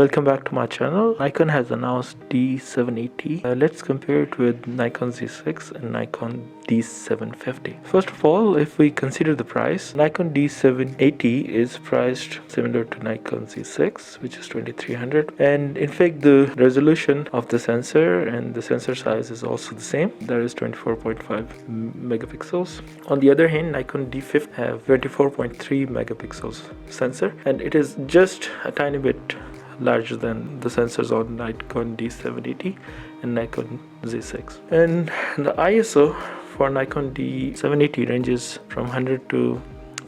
Welcome back to my channel. Nikon has announced D780. Let's compare it with Nikon Z6 and Nikon D750. First of all, if we consider the price, Nikon D780 is priced similar to Nikon Z6, which is 2300, and in fact the resolution of the sensor and the sensor size is also the same. That is 24.5 megapixels. On the other hand, Nikon D50 have 24.3 megapixels sensor, and it is just a tiny bit larger than the sensors on Nikon D780 and Nikon Z6. And the ISO for Nikon D780 ranges from 100 to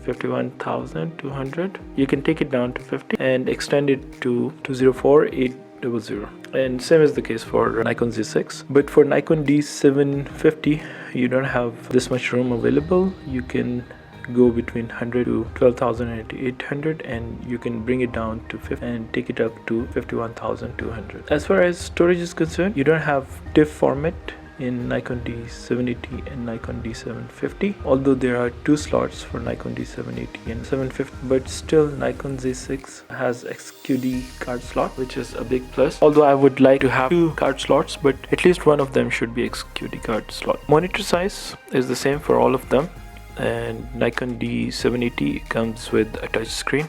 51,200. You can take it down to 50 and extend it to 204,800. And same is the case for Nikon Z6. But for Nikon D750, you don't have this much room available. You can go between 100 to 12,800, and you can bring it down to 50 and take it up to 51,200. As far as storage is concerned, you don't have TIFF format in Nikon D780 and Nikon D750, although there are two slots for Nikon D780 and 750, but still Nikon Z6 has XQD card slot, which is a big plus. Although I would like to have two card slots, but at least one of them should be XQD card slot. Monitor size is the same for all of them, and Nikon D780 comes with a touch screen,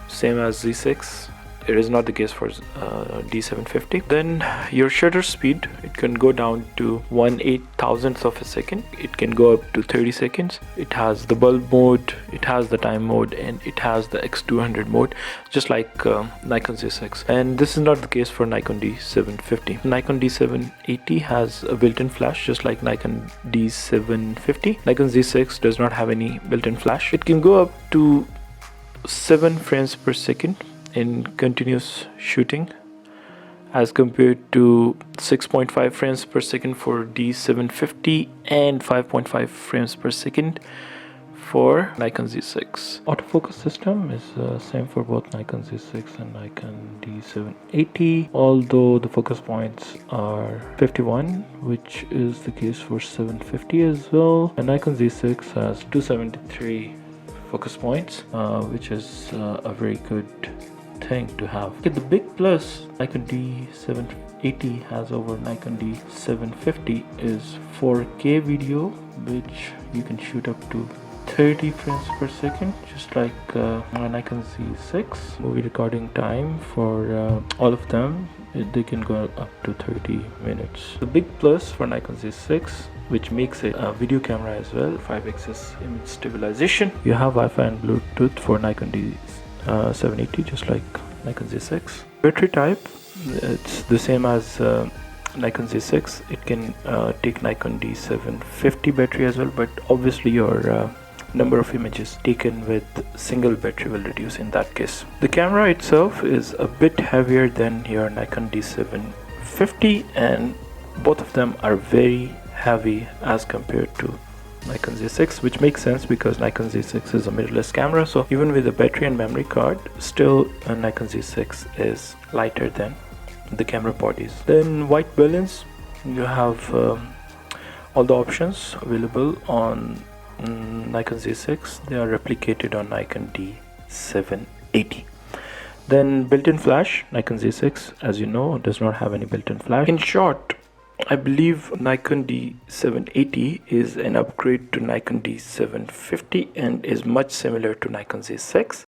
same as Z6. It is not the case for D750. Then your shutter speed, it can go down to 1/8,000th of a second. It can go up to 30 seconds. It has the bulb mode, it has the time mode, and it has the X200 mode, just like Nikon Z6. And this is not the case for Nikon D750. Nikon D780 has a built-in flash, just like Nikon D750. Nikon Z6 does not have any built-in flash. It can go up to 7 frames per second in continuous shooting, as compared to 6.5 frames per second for D750 and 5.5 frames per second for Nikon Z6. Autofocus system is same for both Nikon Z6 and Nikon D780, although the focus points are 51, which is the case for 750 as well. And Nikon Z6 has 273 focus points, which is a very good thing to have. Okay, the big plus Nikon D780 has over Nikon D750 is 4K video, which you can shoot up to 30 frames per second, just like Nikon Z6. Movie recording time for all of them, they can go up to 30 minutes. The big plus for Nikon Z6, which makes it a video camera as well, 5-axis image stabilization. You have Wi-Fi and Bluetooth for Nikon D780, just like Nikon Z6. Battery type, it's the same as Nikon Z6. It can take Nikon D750 battery as well, but obviously your number of images taken with single battery will reduce in that case. The camera itself is a bit heavier than your Nikon D750, and both of them are very heavy as compared to Nikon Z6, which makes sense because Nikon Z6 is a mirrorless camera, so even with a battery and memory card, still Nikon Z6 is lighter than the camera bodies. Then white balance, you have all the options available on Nikon Z6. They are replicated on Nikon D780. Then built-in flash, Nikon Z6, as you know, does not have any built-in flash. In short, I believe Nikon D780 is an upgrade to Nikon D750 and is much similar to Nikon Z6.